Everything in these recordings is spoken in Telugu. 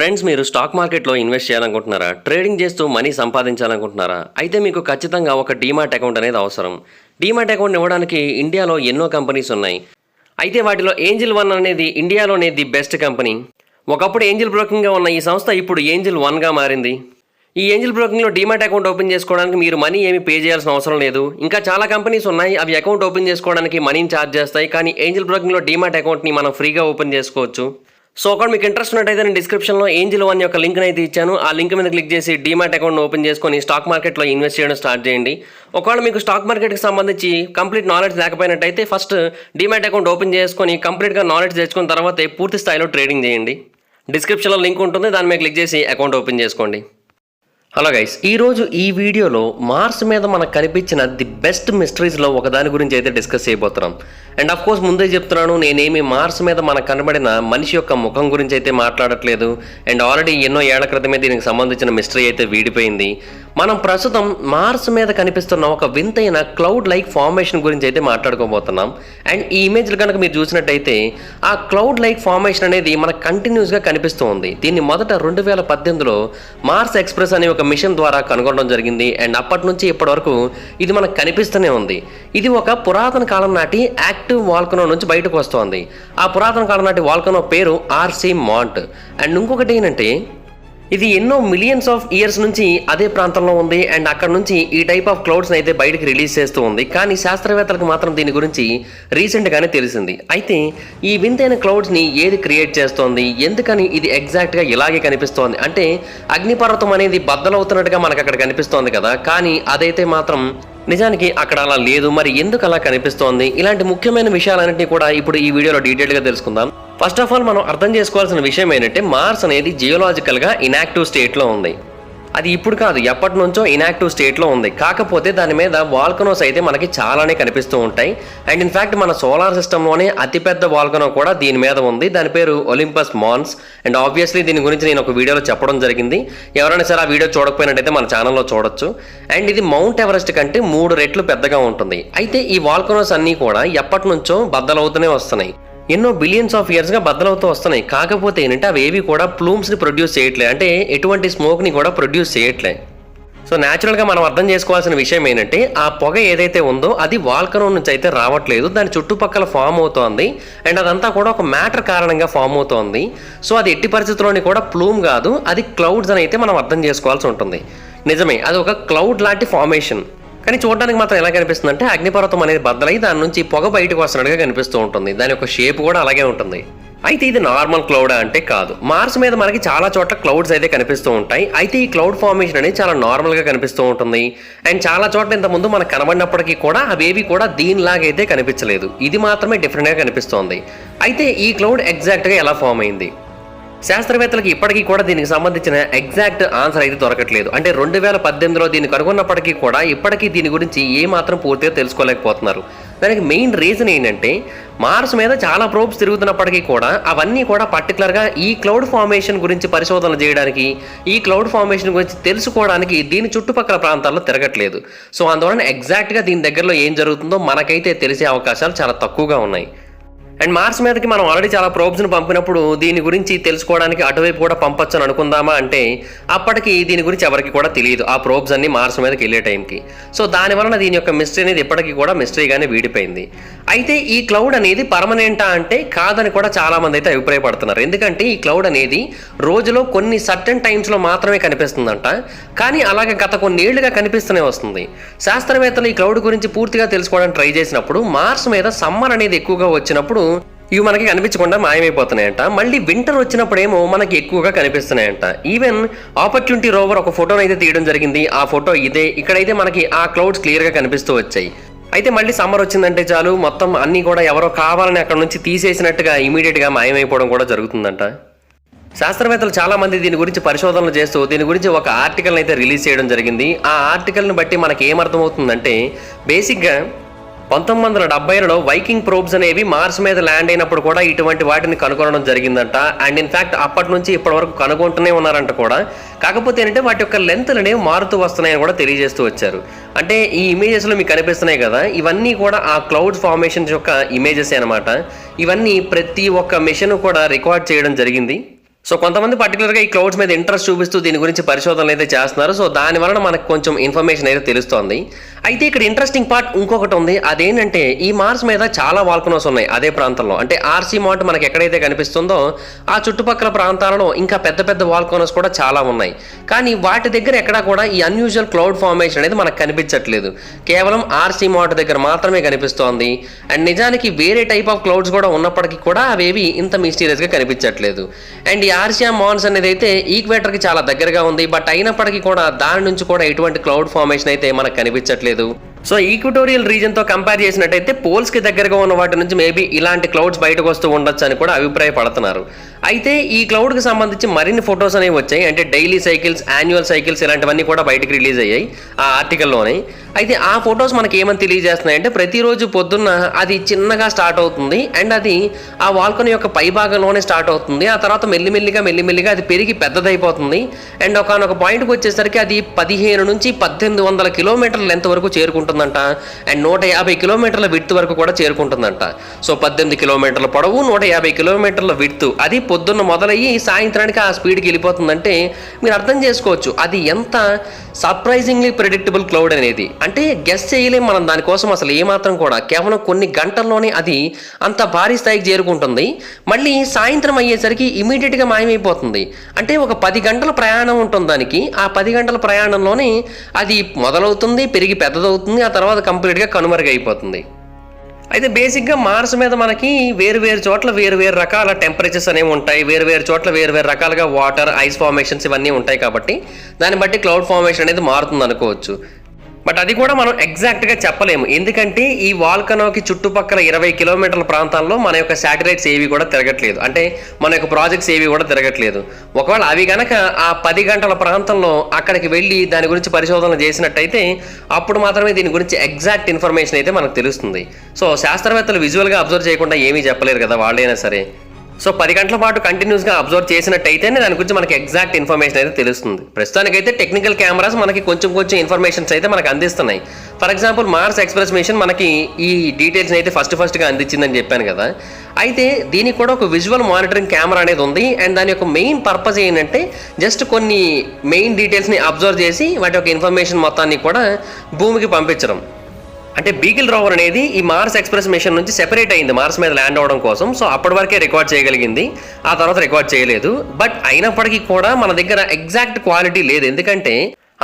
ఫ్రెండ్స్, మీరు స్టాక్ మార్కెట్లో ఇన్వెస్ట్ చేయాలనుకుంటున్నారా? ట్రేడింగ్ చేస్తూ మనీ సంపాదించాలనుకుంటున్నారా? అయితే మీకు ఖచ్చితంగా ఒక డీమాట్ అకౌంట్ అనేది అవసరం. డీమాట్ అకౌంట్ ఇవ్వడానికి ఇండియాలో ఎన్నో కంపెనీస్ ఉన్నాయి. అయితే వాటిలో ఏంజిల్ వన్ అనేది ఇండియాలోనే ది బెస్ట్ కంపెనీ. ఒకప్పుడు ఏంజిల్ బ్రోకింగ్గా ఉన్న ఈ సంస్థ ఇప్పుడు ఏంజిల్ వన్గా మారింది. ఈ ఏంజిల్ బ్రోకింగ్లో డీమాట్ అకౌంట్ ఓపెన్ చేసుకోవడానికి మీరు మనీ ఏమి పే చేయాల్సిన అవసరం లేదు. ఇంకా చాలా కంపెనీస్ ఉన్నాయి, అవి అకౌంట్ ఓపెన్ చేసుకోవడానికి మనీని ఛార్జ్ చేస్తాయి. కానీ ఏంజిల్ బ్రోకింగ్లో డీమాట్ అకౌంట్ని మనం ఫ్రీగా ఓపెన్ చేసుకోవచ్చు. సో ఒకవేళ మీకు ఇంట్రెస్ట్ ఉన్నట్టయితే నేను డిస్క్రిప్షన్లో ఏంజిల్ వన్ యొక్క లింక్ని అయితే ఇచ్చాను. ఆ లింక్ మీద క్లిక్ చేసి డీమాట్ అకౌంట్ని ఓపెన్ చేసుకొని స్టాక్ మార్కెట్లో ఇన్వెస్ట్ చేయడం స్టార్ట్ చేయండి. ఒకవేళ మీకు స్టాక్ మార్కెట్కి సంబంధించి కంప్లీట్ నాలెడ్జ్ లేకపోయినట్టయితే ఫస్ట్ డీమాట్ అకౌంట్ ఓపెన్ చేసుకొని కంప్లీట్గా నాలెడ్జ్ తెచ్చుకున్న తర్వాతే పూర్తి స్థాయిలో ట్రేడింగ్ చేయండి. డిస్క్రిప్షన్లో లింక్ ఉంటుంది, దాని మీద క్లిక్ చేసి అకౌంట్ ఓపెన్ చేసుకోండి. హలో గైస్, ఈరోజు ఈ వీడియోలో మార్స్ మీద మనకు కనిపించిన ది బెస్ట్ మిస్టరీస్లో ఒకదాని గురించి అయితే డిస్కస్ చేయబోతున్నాం. అండ్ ఆఫ్ కోర్స్ ముందే చెప్తున్నాను, నేనేమి మార్స్ మీద మనకు కనబడిన మనిషి యొక్క ముఖం గురించి అయితే మాట్లాడట్లేదు. అండ్ ఆల్రెడీ ఎన్నో ఏళ్ల క్రితమే దీనికి సంబంధించిన మిస్టరీ అయితే వీడిపోయింది. మనం ప్రస్తుతం మార్స్ మీద కనిపిస్తున్న ఒక వింతైన క్లౌడ్ లైక్ ఫార్మేషన్ గురించి అయితే మాట్లాడుకోబోతున్నాం. అండ్ ఈ ఇమేజ్లు కనుక మీరు చూసినట్టయితే ఆ క్లౌడ్ లైక్ ఫార్మేషన్ అనేది మనకు కంటిన్యూస్గా కనిపిస్తూ ఉంది. దీన్ని మొదట 2018లో మార్స్ ఎక్స్ప్రెస్ అనే ఒక మిషన్ ద్వారా కనుగొనడం జరిగింది. అండ్ అప్పటి నుంచి ఇప్పటి వరకు ఇది మనకు కనిపిస్తూనే ఉంది. ఇది ఒక పురాతన కాలం నాటి యాక్టివ్ వాల్కనో నుంచి బయటకు వస్తోంది. ఆ పురాతన కాలం నాటి వాల్కనో పేరు ఆర్సీ మాంట్. అండ్ ఇంకొకటి ఏంటంటే ఇది ఎన్నో మిలియన్స్ ఆఫ్ ఇయర్స్ నుంచి అదే ప్రాంతంలో ఉంది. అండ్ అక్కడ నుంచి ఈ టైప్ ఆఫ్ క్లౌడ్స్ని అయితే బయటకు రిలీజ్ చేస్తూ ఉంది. కానీ శాస్త్రవేత్తలకు మాత్రం దీని గురించి రీసెంట్గానే తెలిసింది. అయితే ఈ వింతైన క్లౌడ్స్ని ఏది క్రియేట్ చేస్తోంది, ఎందుకని ఇది ఎగ్జాక్ట్గా ఇలాగే కనిపిస్తోంది అంటే అగ్నిపర్వతం అనేది బద్దలవుతున్నట్టుగా మనకు అక్కడ కనిపిస్తోంది కదా, కానీ అదైతే మాత్రం నిజానికి అక్కడ అలా లేదు. మరి ఎందుకు అలా కనిపిస్తోంది? ఇలాంటి ముఖ్యమైన విషయాలన్నింటినీ కూడా ఇప్పుడు ఈ వీడియోలో డీటెయిల్గా తెలుసుకుందాం. ఫస్ట్ ఆఫ్ ఆల్ మనం అర్థం చేసుకోవాల్సిన విషయం ఏంటంటే మార్స్ అనేది జియోలాజికల్గా ఇనాక్టివ్ స్టేట్లో ఉంది. అది ఇప్పుడు కాదు, ఎప్పటి నుంచో ఇనాక్టివ్ స్టేట్లో ఉంది. కాకపోతే దాని మీద వాల్కనోస్ అయితే మనకి చాలానే కనిపిస్తూ ఉంటాయి. అండ్ ఇన్ఫ్యాక్ట్ మన సోలార్ సిస్టంలోనే అతిపెద్ద వాల్కనో కూడా దీని మీద ఉంది. దాని పేరు ఒలింపస్ మాన్స్. అండ్ ఆబ్వియస్లీ దీని గురించి నేను ఒక వీడియోలో చెప్పడం జరిగింది. ఎవరైనా సరే ఆ వీడియో చూడకపోయినట్టయితే మన ఛానల్లో చూడొచ్చు. అండ్ ఇది మౌంట్ ఎవరెస్ట్ కంటే 3 రెట్లు పెద్దగా ఉంటుంది. అయితే ఈ వాల్కనోస్ అన్నీ కూడా ఎప్పటి నుంచో బద్దలవుతూనే వస్తున్నాయి. ఎన్నో బిలియన్స్ ఆఫ్ ఇయర్స్గా బద్దలవుతూ వస్తున్నాయి. కాకపోతే ఏంటంటే అవి ఏవి కూడా ప్లూమ్స్ని ప్రొడ్యూస్ చేయట్లే, అంటే ఎటువంటి స్మోక్ని కూడా ప్రొడ్యూస్ చేయట్లే. సో న్యాచురల్గా మనం అర్థం చేసుకోవాల్సిన విషయం ఏంటంటే ఆ పొగ ఏదైతే ఉందో అది వాల్కనో నుంచి అయితే రావట్లేదు, దాని చుట్టుపక్కల ఫామ్ అవుతోంది. అండ్ అదంతా కూడా ఒక మ్యాటర్ కారణంగా ఫామ్ అవుతోంది. సో అది ఎట్టి పరిస్థితుల్లోని కూడా ప్లూమ్ కాదు, అది క్లౌడ్స్ అని అయితే మనం అర్థం చేసుకోవాల్సి ఉంటుంది. నిజమే, అది ఒక క్లౌడ్ లాంటి ఫార్మేషన్. కానీ చూడడానికి మాత్రం ఎలా కనిపిస్తుంది అంటే అగ్నిపర్వతం అనేది బద్దలై దాని నుంచి పొగ బయటకు వస్తున్నట్టుగా కనిపిస్తూ ఉంటుంది. దాని యొక్క షేప్ కూడా అలాగే ఉంటుంది. అయితే ఇది నార్మల్ క్లౌడా అంటే కాదు. మార్స్ మీద మనకి చాలా చోట్ల క్లౌడ్స్ అయితే కనిపిస్తూ ఉంటాయి. అయితే ఈ క్లౌడ్ ఫార్మేషన్ అనేది చాలా నార్మల్గా కనిపిస్తూ ఉంటుంది. అండ్ చాలా చోట్ల ఇంతకుముందు మనకు కనబడినప్పటికీ కూడా అవేవి కూడా దీనిలాగైతే కనిపించలేదు. ఇది మాత్రమే డిఫరెంట్గా కనిపిస్తోంది. అయితే ఈ క్లౌడ్ ఎగ్జాక్ట్గా ఎలా ఫామ్ అయింది? శాస్త్రవేత్తలకు ఇప్పటికీ కూడా దీనికి సంబంధించిన ఎగ్జాక్ట్ ఆన్సర్ అయితే దొరకట్లేదు. అంటే 2018లో దీన్ని కనుగొన్నప్పటికీ కూడా ఇప్పటికీ దీని గురించి ఏమాత్రం పూర్తిగా తెలుసుకోలేకపోతున్నారు. దానికి మెయిన్ రీజన్ ఏంటంటే మార్స్ మీద చాలా ప్రోబ్స్ తిరుగుతున్నప్పటికీ కూడా అవన్నీ కూడా పర్టికులర్గా ఈ క్లౌడ్ ఫార్మేషన్ గురించి పరిశోధనలు చేయడానికి, ఈ క్లౌడ్ ఫార్మేషన్ గురించి తెలుసుకోవడానికి దీని చుట్టుపక్కల ప్రాంతాల్లో తిరగట్లేదు. సో అందువలన ఎగ్జాక్ట్గా దీని దగ్గరలో ఏం జరుగుతుందో మనకైతే తెలిసే అవకాశాలు చాలా తక్కువగా ఉన్నాయి. అండ్ మార్స్ మీదకి మనం ఆల్రెడీ చాలా ప్రోబ్స్ని పంపినప్పుడు దీని గురించి తెలుసుకోవడానికి అటువైపు కూడా పంపొచ్చు అని అనుకుందామా అంటే అప్పటికి దీని గురించి ఎవరికి కూడా తెలియదు, ఆ ప్రోబ్స్ అన్ని మార్స్ మీదకి వెళ్ళే టైంకి. సో దానివలన దీని యొక్క మిస్టరీ అనేది ఇప్పటికీ కూడా మిస్టరీగానే వీడిపోయింది. అయితే ఈ క్లౌడ్ అనేది పర్మనెంటా అంటే కాదని కూడా చాలామంది అయితే అభిప్రాయపడుతున్నారు. ఎందుకంటే ఈ క్లౌడ్ అనేది రోజులో కొన్ని సర్టెన్ టైమ్స్లో మాత్రమే కనిపిస్తుందంట. కానీ అలాగే గత కొన్నేళ్లుగా కనిపిస్తూనే వస్తుంది. శాస్త్రవేత్తలు ఈ క్లౌడ్ గురించి పూర్తిగా తెలుసుకోవడానికి ట్రై చేసినప్పుడు మార్స్ మీద సమ్మర్ అనేది ఎక్కువగా వచ్చినప్పుడు ఇవి మనకి కనిపించకుండా మాయమైపోతున్నాయంట. మళ్ళీ వింటర్ వచ్చినప్పుడేమో మనకి ఎక్కువగా కనిపిస్తున్నాయంట. ఈవెన్ ఆపర్చునిటీ రోవర్ ఒక ఫోటోని అయితే తీయడం జరిగింది. ఆ ఫోటో ఇదే. ఇక్కడైతే మనకి ఆ క్లౌడ్స్ క్లియర్గా కనిపిస్తూ వచ్చాయి. అయితే మళ్ళీ సమ్మర్ వచ్చిందంటే చాలు మొత్తం అన్నీ కూడా ఎవరో కావాలని అక్కడ నుంచి తీసేసినట్టుగా ఇమీడియట్గా మాయమైపోవడం కూడా జరుగుతుందంట. శాస్త్రవేత్తలు చాలా మంది దీని గురించి పరిశోధనలు చేస్తూ దీని గురించి ఒక ఆర్టికల్ని అయితే రిలీజ్ చేయడం జరిగింది. ఆ ఆర్టికల్ని బట్టి మనకి ఏమర్థమవుతుందంటే బేసిక్గా 1970లో వైకింగ్ ప్రోబ్స్ అనేవి మార్స్ మీద ల్యాండ్ అయినప్పుడు కూడా ఇటువంటి వాటిని కనుగొనడం జరిగిందంట. అండ్ ఇన్ఫ్యాక్ట్ అప్పటి నుంచి ఇప్పటి వరకు కనుగొంటూనే ఉన్నారంట కూడా. కాకపోతే ఏంటంటే వాటి యొక్క లెంత్లు అనేవి మారుతూ వస్తున్నాయని కూడా తెలియజేస్తూ వచ్చారు. అంటే ఈ ఇమేజెస్లో మీకు కనిపిస్తున్నాయి కదా, ఇవన్నీ కూడా ఆ క్లౌడ్స్ ఫార్మేషన్స్ యొక్క ఇమేజెస్ అనమాట. ఇవన్నీ ప్రతి ఒక్క మిషన్ కూడా రికార్డ్ చేయడం జరిగింది. సో కొంతమంది పర్టికులర్గా ఈ క్లౌడ్స్ మీద ఇంట్రెస్ట్ చూపిస్తూ దీని గురించి పరిశోధనలు అయితే చేస్తున్నారు. సో దాని వలన మనకు కొంచెం ఇన్ఫర్మేషన్ అయితే తెలుస్తోంది. అయితే ఇక్కడ ఇంట్రెస్టింగ్ పార్ట్ ఇంకొకటి ఉంది. అదేంటంటే ఈ మార్స్ మీద చాలా వాల్కనోస్ ఉన్నాయి అదే ప్రాంతంలో. అంటే ఆర్సీ మాట్ మనకి ఎక్కడైతే కనిపిస్తుందో ఆ చుట్టుపక్కల ప్రాంతాలలో ఇంకా పెద్ద పెద్ద వాల్కనోస్ కూడా చాలా ఉన్నాయి. కానీ వాటి దగ్గర ఎక్కడా కూడా ఈ అన్యూజువల్ క్లౌడ్ ఫార్మేషన్ అనేది మనకు కనిపించట్లేదు. కేవలం ఆర్సీ మాట్ దగ్గర మాత్రమే కనిపిస్తోంది. అండ్ నిజానికి వేరే టైప్ ఆఫ్ క్లౌడ్స్ కూడా ఉన్నప్పటికీ కూడా అవేవి ఇంత మిస్టీరియస్గా కనిపించట్లేదు. అండ్ ఈ ఆర్సియా మాన్స్ అనేది అయితే ఈక్వేటర్కి చాలా దగ్గరగా ఉంది. బట్ అయినప్పటికీ కూడా దాని నుంచి కూడా ఎటువంటి క్లౌడ్ ఫార్మేషన్ అయితే మనకు కనిపించట్లేదు. సో ఈక్వటోరియల్ రీజన్తో కంపేర్ చేసినట్టయితే పోల్స్కి దగ్గరగా ఉన్న వాటి నుంచి మేబీ ఇలాంటి క్లౌడ్స్ బయటకు వస్తూ ఉండొచ్చు అని కూడా అభిప్రాయపడుతున్నారు. అయితే ఈ క్లౌడ్కి సంబంధించి మరిన్ని ఫొటోస్ అనేవి వచ్చాయి. అంటే డైలీ సైకిల్స్, యాన్యువల్ సైకిల్స్ ఇలాంటివన్నీ కూడా బయటకు రిలీజ్ అయ్యాయి ఆ ఆర్టికల్లోనే. అయితే ఆ ఫొటోస్ మనకి ఏమని తెలియజేస్తున్నాయంటే ప్రతిరోజు పొద్దున్న అది చిన్నగా స్టార్ట్ అవుతుంది. అండ్ అది ఆ వాల్కనీ యొక్క పై భాగంలోనే స్టార్ట్ అవుతుంది. ఆ తర్వాత మెల్లిమెల్లిగా అది పెరిగి పెద్దదైపోతుంది. అండ్ ఒకనొక పాయింట్కి వచ్చేసరికి అది 15 నుంచి 1800 కిలోమీటర్ల లెంత్ వరకు చేరుకుంటుందంట. అండ్ 150 కిలోమీటర్ల విడ్త్ వరకు కూడా చేరుకుంటుందంట. సో 18 కిలోమీటర్ల పొడవు, 150 కిలోమీటర్ల విడ్త్, అది పొద్దున్న మొదలయ్యి సాయంత్రానికి ఆ స్పీడ్కి వెళ్ళిపోతుందంటే మీరు అర్థం చేసుకోవచ్చు అది ఎంత సర్ప్రైజింగ్లీ ప్రెడిక్టబుల్ క్లౌడ్ అనేది. అంటే గెస్ చేయలేం మనం దానికోసం అసలు ఏమాత్రం కూడా. కేవలం కొన్ని గంటల్లోనే అది అంత భారీ స్థాయికి చేరుకుంటుంది. మళ్ళీ సాయంత్రం అయ్యేసరికి ఇమీడియట్గా మాయమైపోతుంది. అంటే ఒక 10 గంటల ప్రయాణం ఉంటుంది దానికి. ఆ 10 గంటల ప్రయాణంలోనే అది మొదలవుతుంది, పెరిగి పెద్దదవుతుంది, ఆ తర్వాత కంప్లీట్గా కనుమరుగైపోతుంది. అయితే బేసిక్గా మార్స్ మీద మనకి వేరు చోట్ల వేరు రకాల టెంపరేచర్స్ అనేవి ఉంటాయి. వేరు చోట్ల వేరు రకాలుగా వాటర్, ఐస్ ఫార్మేషన్స్ ఇవన్నీ ఉంటాయి. కాబట్టి దాన్ని బట్టి క్లౌడ్ ఫార్మేషన్ అనేది మారుతుంది అనుకోవచ్చు. బట్ అది కూడా మనం ఎగ్జాక్ట్గా చెప్పలేము. ఎందుకంటే ఈ వాల్కనోకి చుట్టుపక్కల 20 కిలోమీటర్ల ప్రాంతాల్లో మన యొక్క శాటిలైట్స్ ఏవి కూడా తిరగట్లేదు. అంటే మన యొక్క ప్రాజెక్ట్స్ ఏవి కూడా తిరగట్లేదు. ఒకవేళ అవి కనుక ఆ 10 గంటల ప్రాంతంలో అక్కడికి వెళ్ళి దాని గురించి పరిశోధన చేసినట్టయితే అప్పుడు మాత్రమే దీని గురించి ఎగ్జాక్ట్ ఇన్ఫర్మేషన్ అయితే మనకు తెలుస్తుంది. సో శాస్త్రవేత్తలు విజువల్గా అబ్జర్వ్ చేయకుండా ఏమీ చెప్పలేరు కదా వాళ్ళైనా సరే. సో 10 గంటల పాటు కంటిన్యూస్గా అబ్జర్వ్ చేసినట్టయితేనే దాని గురించి మనకి ఎగ్జాక్ట్ ఇన్ఫర్మేషన్ అయితే తెలుస్తుంది. ప్రస్తుతానికైతే టెక్నికల్ కెమెరాస్ మనకి కొంచెం ఇన్ఫర్మేషన్స్ అయితే మనకు అందిస్తున్నాయి. For example Mars Express mission మనకి ఈ డీటెయిల్స్ అయితే ఫస్ట్గా అందించిందని చెప్పాను కదా. అయితే దీనికి కూడా ఒక విజువల్ మానిటరింగ్ కెమెరా అనేది ఉంది. అండ్ దాని యొక్క మెయిన్ పర్పస్ ఏంటంటే జస్ట్ కొన్ని మెయిన్ డీటెయిల్స్ని అబ్జర్వ్ చేసి వాటి యొక్క ఇన్ఫర్మేషన్ మొత్తాన్ని కూడా భూమికి పంపించడం. అంటే బీగిల్ రోవర్ అనేది ఈ మార్స్ ఎక్స్ప్రెస్ మిషన్ నుంచి సెపరేట్ అయింది మార్స్ మీద ల్యాండ్ అవడం కోసం. సో అప్పటి వరకే రికార్డ్ చేయగలిగింది, ఆ తర్వాత రికార్డ్ చేయలేదు. బట్ అయినప్పటికీ కూడా మన దగ్గర ఎగ్జాక్ట్ క్వాలిటీ లేదు. ఎందుకంటే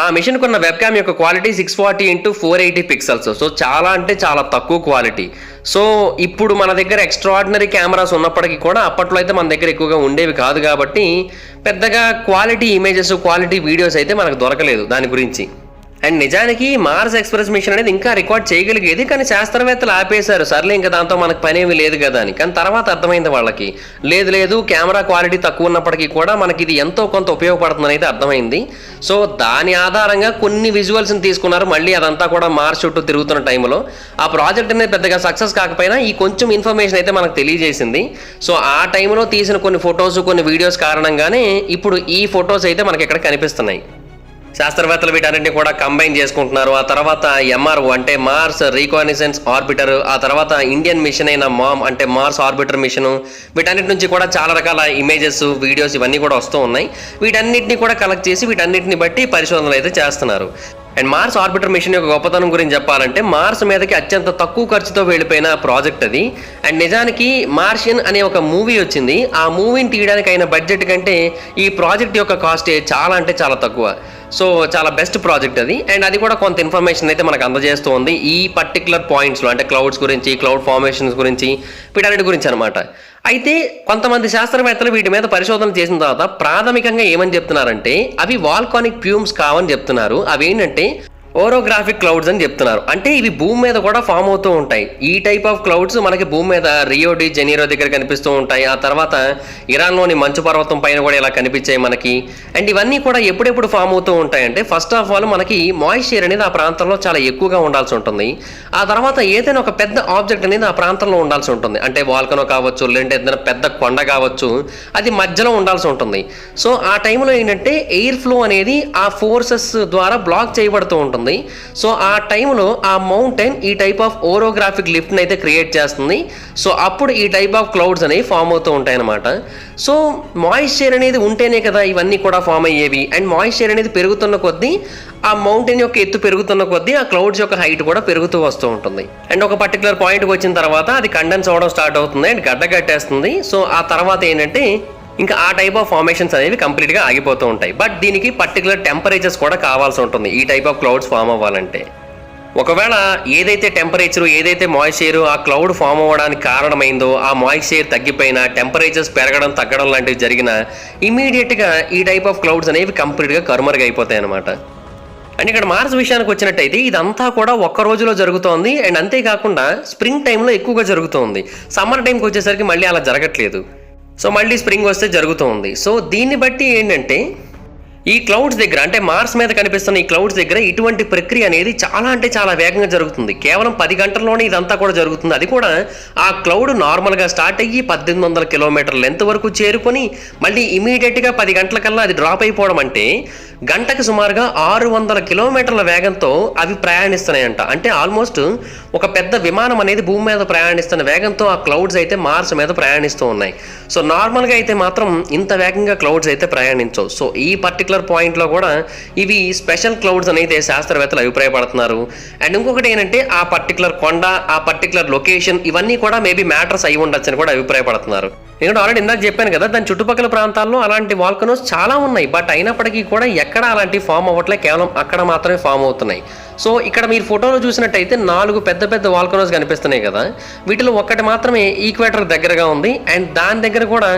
ఆ మిషన్ కొన్న వెబ్ క్యామ్ యొక్క క్వాలిటీ 640x480 పిక్సెల్స్. సో చాలా అంటే చాలా తక్కువ క్వాలిటీ. సో ఇప్పుడు మన దగ్గర ఎక్స్ట్రాడినరీ కెమెరాస్ ఉన్నప్పటికీ కూడా అప్పట్లో అయితే మన దగ్గర ఎక్కువగా ఉండేవి కాదు. కాబట్టి పెద్దగా క్వాలిటీ ఇమేజెస్, క్వాలిటీ వీడియోస్ అయితే మనకు దొరకలేదు దాని గురించి. అండ్ నిజానికి మార్స్ ఎక్స్ప్రెస్ మిషన్ అనేది ఇంకా రికార్డ్ చేయగలిగేది, కానీ శాస్త్రవేత్తలు ఆపేశారు. సర్లే ఇంకా దాంతో మనకు పని ఏమీ లేదు కదా అని. కానీ తర్వాత అర్థమైంది వాళ్ళకి, లేదు కెమెరా క్వాలిటీ తక్కువ ఉన్నప్పటికీ కూడా మనకి ఇది ఎంతో కొంత ఉపయోగపడుతుందని అయితే అర్థమైంది. సో దాని ఆధారంగా కొన్ని విజువల్స్ని తీసుకున్నారు. మళ్ళీ అదంతా కూడా మార్స్ చుట్టూ తిరుగుతున్న టైంలో ఆ ప్రాజెక్ట్ అనేది పెద్దగా సక్సెస్ కాకపోయినా ఈ కొంచెం ఇన్ఫర్మేషన్ అయితే మనకు తెలియజేసింది. సో ఆ టైంలో తీసిన కొన్ని ఫొటోస్, కొన్ని వీడియోస్ కారణంగానే ఇప్పుడు ఈ ఫొటోస్ అయితే మనకి ఇక్కడ కనిపిస్తున్నాయి. శాస్త్రవేత్తలు వీటన్నింటినీ కూడా కంబైన్ చేసుకుంటున్నారు. ఆ తర్వాత ఎంఆర్ఓ అంటే మార్స్ రీకానిసెన్స్ ఆర్బిటర్, ఆ తర్వాత ఇండియన్ మిషన్ అయిన మామ్ అంటే మార్స్ ఆర్బిటర్ మిషన్, వీటన్నిటి నుంచి కూడా చాలా రకాల ఇమేజెస్, వీడియోస్ ఇవన్నీ కూడా వస్తూ ఉన్నాయి. వీటన్నిటిని కూడా కలెక్ట్ చేసి వీటన్నిటిని బట్టి పరిశోధనలు అయితే చేస్తున్నారు. అండ్ మార్స్ ఆర్బిటర్ మిషన్ యొక్క గొప్పతనం గురించి చెప్పాలంటే మార్స్ మీదకి అత్యంత తక్కువ ఖర్చుతో వెళ్ళిపోయిన ప్రాజెక్ట్ అది. అండ్ నిజానికి మార్షియన్ అనే ఒక మూవీ వచ్చింది. ఆ మూవీని తీయడానికి అయిన బడ్జెట్ కంటే ఈ ప్రాజెక్ట్ యొక్క కాస్ట్ చాలా అంటే చాలా తక్కువ. సో చాలా బెస్ట్ ప్రాజెక్ట్ అది. అండ్ అది కూడా కొంత ఇన్ఫర్మేషన్ అయితే మనకు అందజేస్తూ ఉంది ఈ పర్టికులర్ పాయింట్స్లో, అంటే క్లౌడ్స్ గురించి, క్లౌడ్ ఫార్మేషన్స్ గురించి, వీటన్నిటి గురించి అనమాట. అయితే కొంతమంది శాస్త్రవేత్తలు వీటి మీద పరిశోధన చేసిన తర్వాత ప్రాథమికంగా ఏమని చెప్తున్నారంటే అవి వాల్కానిక్ ప్యూమ్స్ కావని చెప్తున్నారు. అవి ఏంటంటే ఓరోగ్రాఫిక్ క్లౌడ్స్ అని చెప్తున్నారు. అంటే ఇవి భూమి మీద కూడా ఫామ్ అవుతూ ఉంటాయి. ఈ టైప్ ఆఫ్ క్లౌడ్స్ మనకి భూమి మీద రియో డి జెనీరో దగ్గర కనిపిస్తూ ఉంటాయి. ఆ తర్వాత ఇరాన్లోని మంచు పర్వతం పైన కూడా ఇలా కనిపించాయి మనకి. అండ్ ఇవన్నీ కూడా ఎప్పుడెప్పుడు ఫామ్ అవుతూ ఉంటాయంటే ఫస్ట్ ఆఫ్ ఆల్ మనకి మాయిశ్చర్ అనేది ఆ ప్రాంతంలో చాలా ఎక్కువగా ఉండాల్సి ఉంటుంది. ఆ తర్వాత ఏదైనా ఒక పెద్ద ఆబ్జెక్ట్ అనేది ఆ ప్రాంతంలో ఉండాల్సి ఉంటుంది. అంటే వాల్కనో కావచ్చు, లేదంటే ఏదైనా పెద్ద కొండ కావచ్చు, అది మధ్యలో ఉండాల్సి ఉంటుంది. సో ఆ టైంలో ఏంటంటే ఎయిర్ ఫ్లో అనేది ఆ ఫోర్సెస్ ద్వారా బ్లాక్ చేయబడుతూ ఉంటుంది. ఉంటుంది. సో ఆ టైంలో ఆ మౌంటైన్ ఈ టైప్ ఆఫ్ ఓరోగ్రాఫిక్ లిఫ్ట్ని అయితే క్రియేట్ చేస్తుంది. సో అప్పుడు ఈ టైప్ ఆఫ్ క్లౌడ్స్ అనేవి ఫామ్ అవుతూ ఉంటాయి అన్నమాట. సో మాయిశ్చర్ అనేది ఉంటేనే కదా ఇవన్నీ కూడా ఫామ్ అయ్యేవి. అండ్ మాయిశ్చర్ అనేది పెరుగుతున్న కొద్దీ ఆ మౌంటైన్ యొక్క ఎత్తు పెరుగుతున్న కొద్దీ ఆ క్లౌడ్స్ యొక్క హైట్ కూడా పెరుగుతూ వస్తూ ఉంటుంది. అండ్ ఒక పర్టికులర్ పాయింట్కి వచ్చిన తర్వాత అది కండెన్స్ అవ్వడం స్టార్ట్ అవుతుంది అండ్ గడ్డ కట్టేస్తుంది. సో ఆ తర్వాత ఏంటంటే ఇంకా ఆ టైప్ ఆఫ్ ఫార్మేషన్స్ అనేవి కంప్లీట్గా ఆగిపోతూ ఉంటాయి. బట్ దీనికి పర్టికులర్ టెంపరేచర్స్ కూడా కావాల్సి ఉంటుంది ఈ టైప్ ఆఫ్ క్లౌడ్స్ ఫామ్ అవ్వాలంటే. ఒకవేళ ఏదైతే టెంపరేచరు, ఏదైతే మాయిశ్చర్ ఆ క్లౌడ్ ఫామ్ అవ్వడానికి కారణమైందో ఆ మాయిశ్చర్ తగ్గిపోయినా, టెంపరేచర్స్ పెరగడం తగ్గడం లాంటివి జరిగినా ఇమీడియట్గా ఈ టైప్ ఆఫ్ క్లౌడ్స్ అనేవి కంప్లీట్గా కనుమరుగైపోతాయి అనమాట. అండ్ ఇక్కడ మార్స్ విషయానికి వచ్చినట్టయితే ఇదంతా కూడా ఒక్క రోజులో జరుగుతోంది. అండ్ అంతేకాకుండా స్ప్రింగ్ టైంలో ఎక్కువగా జరుగుతోంది. సమ్మర్ టైంకి వచ్చేసరికి మళ్ళీ అలా జరగట్లేదు. సో మళ్ళీ స్ప్రింగ్ వస్తే జరుగుతుంది. సో దీన్ని బట్టి ఏంటంటే ఈ క్లౌడ్స్ దగ్గర, అంటే మార్స్ మీద కనిపిస్తున్న ఈ క్లౌడ్స్ దగ్గర ఇటువంటి ప్రక్రియ అనేది చాలా అంటే చాలా వేగంగా జరుగుతుంది. కేవలం 10 గంటల్లోనే ఇదంతా కూడా జరుగుతుంది. అది కూడా ఆ క్లౌడ్ నార్మల్గా స్టార్ట్ అయ్యి 1800 కిలోమీటర్ల లెంత్ వరకు చేరుకొని మళ్ళీ ఇమీడియట్గా 10 గంటల కల్లా అది డ్రాప్ అయిపోవడం అంటే గంటకు సుమారుగా 600 కిలోమీటర్ల వేగంతో అవి ప్రయాణిస్తున్నాయంట. అంటే ఆల్మోస్ట్ ఒక పెద్ద విమానం అనేది భూమి మీద ప్రయాణిస్తున్న వేగంతో ఆ క్లౌడ్స్ అయితే మార్స్ మీద ప్రయాణిస్తూ ఉన్నాయి. సో నార్మల్గా అయితే మాత్రం ఇంత వేగంగా క్లౌడ్స్ అయితే ప్రయాణించవు. సో ఈ పర్టికులర్ పాయింట్లో కూడా ఇవి స్పెషల్ క్లౌడ్స్ అనేది శాస్త్రవేత్తలు అభిప్రాయపడుతున్నారు. అండ్ ఇంకొకటి ఏంటంటే ఆ పర్టికులర్ కొండ, ఆ పర్టికులర్ లొకేషన్ ఇవన్నీ కూడా మేబీ మ్యాటర్స్ అయి ఉండొచ్చు అని కూడా అభిప్రాయపడుతున్నారు. ఎందుకంటే ఆల్రెడీ ఇందాక చెప్పాను కదా, దాని చుట్టుపక్కల ప్రాంతాల్లో అలాంటి వాల్కనోస్ చాలా ఉన్నాయి. బట్ అయినప్పటికీ కూడా ఎక్కడ అలాంటి ఫామ్ అవ్వట్లే, కేవలం అక్కడ మాత్రమే ఫామ్ అవుతున్నాయి. సో ఇక్కడ మీరు ఫోటోలో చూసినట్టయితే 4 పెద్ద పెద్ద వాల్కనోస్ కనిపిస్తున్నాయి కదా, వీటిలో ఒక్కటి మాత్రమే ఈక్వేటర్ దగ్గరగా ఉంది. అండ్ దాని దగ్గర కూడా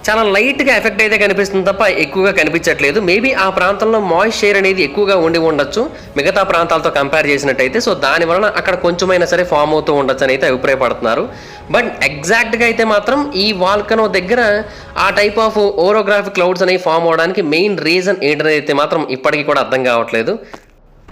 చాలా లైట్గా ఎఫెక్ట్ అయితే కనిపిస్తుంది తప్ప ఎక్కువగా కనిపించట్లేదు. మేబీ ఆ ప్రాంతంలో మాయిశ్చర్ అనేది ఎక్కువగా ఉండి ఉండొచ్చు మిగతా ప్రాంతాలతో కంపేర్ చేసినట్టయితే. సో దానివలన అక్కడ కొంచెమైనా సరే ఫామ్ అవుతూ ఉండొచ్చు అని అయితే అభిప్రాయపడుతున్నారు. బట్ ఎగ్జాక్ట్గా అయితే మాత్రం ఈ వాల్కనో దగ్గర ఆ టైప్ ఆఫ్ ఓరోగ్రాఫిక్ క్లౌడ్స్ అనేవి ఫామ్ అవడానికి మెయిన్ రీజన్ ఏంటనేది అయితే మాత్రం ఇప్పటికీ కూడా అర్థం కావట్లేదు.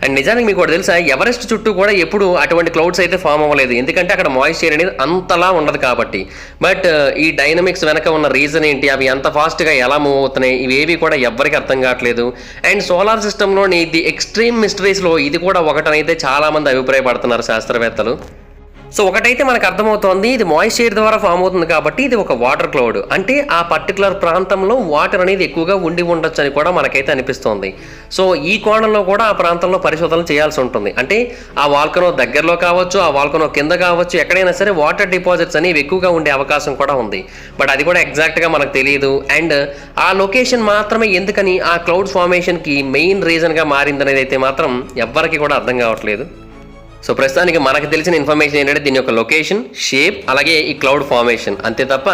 అండ్ నిజానికి మీకు కూడా తెలుసా, ఎవరెస్ట్ చుట్టూ కూడా ఎప్పుడు అటువంటి క్లౌడ్స్ అయితే ఫామ్ అవ్వలేదు. ఎందుకంటే అక్కడ మాయిశ్చర్ అనేది అంతలా ఉండదు కాబట్టి. బట్ ఈ డైనమిక్స్ వెనక ఉన్న రీజన్ ఏంటి, అవి అంత ఫాస్ట్గా ఎలా మూవ్ అవుతున్నాయి, ఇవేవి కూడా ఎవ్వరికి అర్థం కావట్లేదు. అండ్ సోలార్ సిస్టంలోని ది ఎక్స్ట్రీమ్ మిస్టరీస్లో ఇది కూడా ఒకటనైతే చాలామంది అభిప్రాయపడుతున్నారు శాస్త్రవేత్తలు. సో ఒకటైతే మనకు అర్థమవుతోంది, ఇది మాయిశ్చర్ ద్వారా ఫామ్ అవుతుంది కాబట్టి ఇది ఒక వాటర్ క్లౌడ్. అంటే ఆ పర్టికులర్ ప్రాంతంలో వాటర్ అనేది ఎక్కువగా ఉండి ఉండొచ్చు అని కూడా మనకైతే అనిపిస్తోంది. సో ఈ కోణంలో కూడా ఆ ప్రాంతంలో పరిశోధనలు చేయాల్సి ఉంటుంది. అంటే ఆ వాల్కనో దగ్గరలో కావచ్చు, ఆ వాల్కనో కింద కావచ్చు, ఎక్కడైనా సరే వాటర్ డిపాజిట్స్ అనేవి ఎక్కువగా ఉండే అవకాశం కూడా ఉంది. బట్ అది కూడా ఎగ్జాక్ట్గా మనకు తెలియదు. అండ్ ఆ లొకేషన్ మాత్రమే ఎందుకని ఆ క్లౌడ్ ఫార్మేషన్కి మెయిన్ రీజన్గా మారిందనేది అయితే మాత్రం ఎవ్వరికి కూడా అర్థం కావట్లేదు. సో ప్రస్తుతానికి మనకు తెలిసిన ఇన్ఫర్మేషన్ ఏంటంటే దీని యొక్క లొకేషన్, షేప్, అలాగే ఈ క్లౌడ్ ఫార్మేషన్, అంతే తప్ప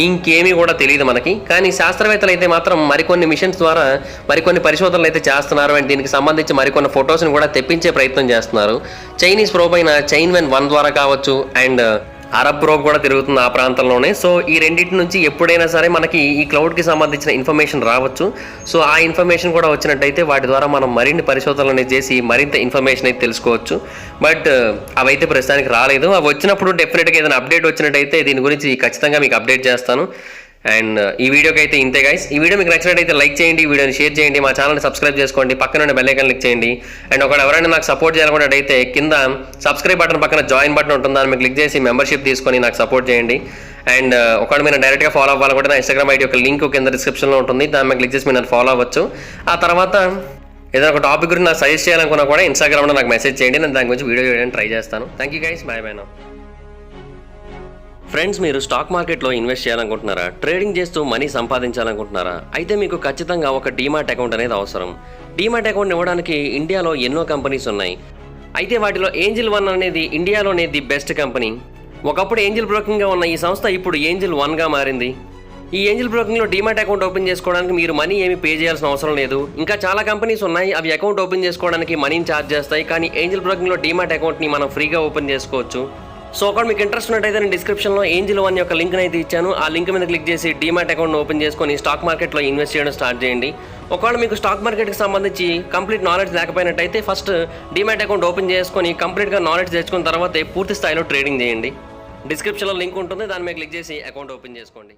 ఇంకేమీ కూడా తెలియదు మనకి. కానీ శాస్త్రవేత్తలు అయితే మాత్రం మరికొన్ని మిషన్స్ ద్వారా మరికొన్ని పరిశోధనలు అయితే చేస్తున్నారు. అండ్ దీనికి సంబంధించి మరికొన్ని ఫొటోస్ని కూడా తెప్పించే ప్రయత్నం చేస్తున్నారు. చైనీస్ ప్రోబ్ అయిన చైన్వెన్-1 ద్వారా కావచ్చు, అండ్ అరబ్ ప్రోబ్ కూడా తిరుగుతుంది ఆ ప్రాంతంలోనే. సో ఈ రెండింటి నుంచి ఎప్పుడైనా సరే మనకి ఈ క్లౌడ్కి సంబంధించిన ఇన్ఫర్మేషన్ రావచ్చు. సో ఆ ఇన్ఫర్మేషన్ కూడా వచ్చినట్టయితే వాటి ద్వారా మనం మరిన్ని పరిశోధనలు అనేది చేసి మరింత ఇన్ఫర్మేషన్ అయితే తెలుసుకోవచ్చు. బట్ అవైతే ప్రస్తుతానికి రాలేదు. అవి వచ్చినప్పుడు డెఫినెట్గా ఏదైనా అప్డేట్ వచ్చినట్టయితే దీని గురించి ఖచ్చితంగా మీకు అప్డేట్ చేస్తాను. అండ్ ఈ వీడియోకి అయితే ఇంతే గైస్. ఈ వీడియో మీకు నచ్చినట్టయితే లైక్ చేయండి, వీడియోని షేర్ చేయండి, మా ఛానల్ని సబ్స్క్రైబ్ చేసుకోండి, పక్కన ఉన్న బెల్ ఐకాన్ క్లిక్ చేయండి. అండ్ ఒకవేళ ఎవరైనా నాకు సపోర్ట్ చేయాలనుకున్నట్టయితే కింద సబ్స్క్రైబ్ బటన్ పక్కన జాయిన్ బటన్ ఉంటుంది, దాన్ని క్లిక్ చేసి మెంబర్షిప్ తీసుకొని నాకు సపోర్ట్ చేయండి. అండ్ ఒకవేళ మీరు డైరెక్ట్గా ఫాలో అవ్వాలనుకుంటే నా ఇన్స్టాగ్రామ్ ఐడి యొక్క లింక్ కింద డిస్క్రిప్షన్లో ఉంటుంది, దాన్ని క్లిక్ చేసి మీరు నన్ను ఫాలో అవ్వచ్చు. ఆ తర్వాత ఏదైనా ఒక టాపిక్ గురించి నాకు సజెస్ట్ చేయాలనుకున్నా కూడా ఇన్స్టాగ్రామ్లో నాకు మెసేజ్ చేయండి, నేను దాని గురించి వీడియో చేయడానికి ట్రై చేస్తాను. Thank you guys, bye bye now. Friends, మీరు స్టాక్ మార్కెట్లో ఇన్వెస్ట్ చేయాలనుకుంటున్నారా? ట్రేడింగ్ చేస్తూ మనీ సంపాదించాలనుకుంటున్నారా? అయితే మీకు ఖచ్చితంగా ఒక డీమాట్ అకౌంట్ అనేది అవసరం. డీమాట్ అకౌంట్ ఇవ్వడానికి ఇండియాలో ఎన్నో కంపెనీస్ ఉన్నాయి. అయితే వాటిలో ఏంజిల్-1 అనేది ఇండియాలోనే ది బెస్ట్ కంపెనీ. ఒకప్పుడు ఏంజిల్ బ్రోకింగ్గా ఉన్న ఈ సంస్థ ఇప్పుడు ఏంజిల్-1గా మారింది. ఈ ఏంజిల్ బ్రోకింగ్లో డీమాట్ అకౌంట్ ఓపెన్ చేసుకోవడానికి మీరు మనీ ఏమి పే చేయాల్సిన అవసరం లేదు. ఇంకా చాలా కంపెనీస్ ఉన్నాయి, అవి అకౌంట్ ఓపెన్ చేసుకోవడానికి మనీని ఛార్జ్ చేస్తాయి. కానీ ఏంజిల్ బ్రోకింగ్లో డీమాట్ అకౌంట్ని మనం ఫ్రీగా ఓపెన్ చేసుకోవచ్చు. సో ఒకవేళ మీకు ఇంట్రెస్ట్ ఉన్నట్టయితే నేను డిస్క్రిప్షన్లో ఏంజిల్-1 యొక్క లింక్ని అయితే ఇచ్చాను. ఆ లింక్ మీద క్లిక్ చేసి డీమాట్ అకౌంట్ని ఓపెన్ చేసుకొని స్టాక్ మార్కెట్లో ఇన్వెస్ట్ చేయడం స్టార్ట్ చేయండి. ఒకవేళ మీకు స్టాక్ మార్కెట్కి సంబంధించి కంప్లీట్ నాలెడ్జ్ లేకపోయినట్టయితే ఫస్ట్ డీమాట్ అకౌంట్ ఓపెన్ చేసుకొని కంప్లీట్గా నాలెడ్జ్ తెచ్చుకున్న తర్వాత పూర్తి స్థాయిలో ట్రేడింగ్ చేయండి. డిస్క్రిప్షన్లో లింక్ ఉంటుంది, దాని మీద క్లిక్ చేసి అకౌంట్ ఓపెన్ చేసుకోండి.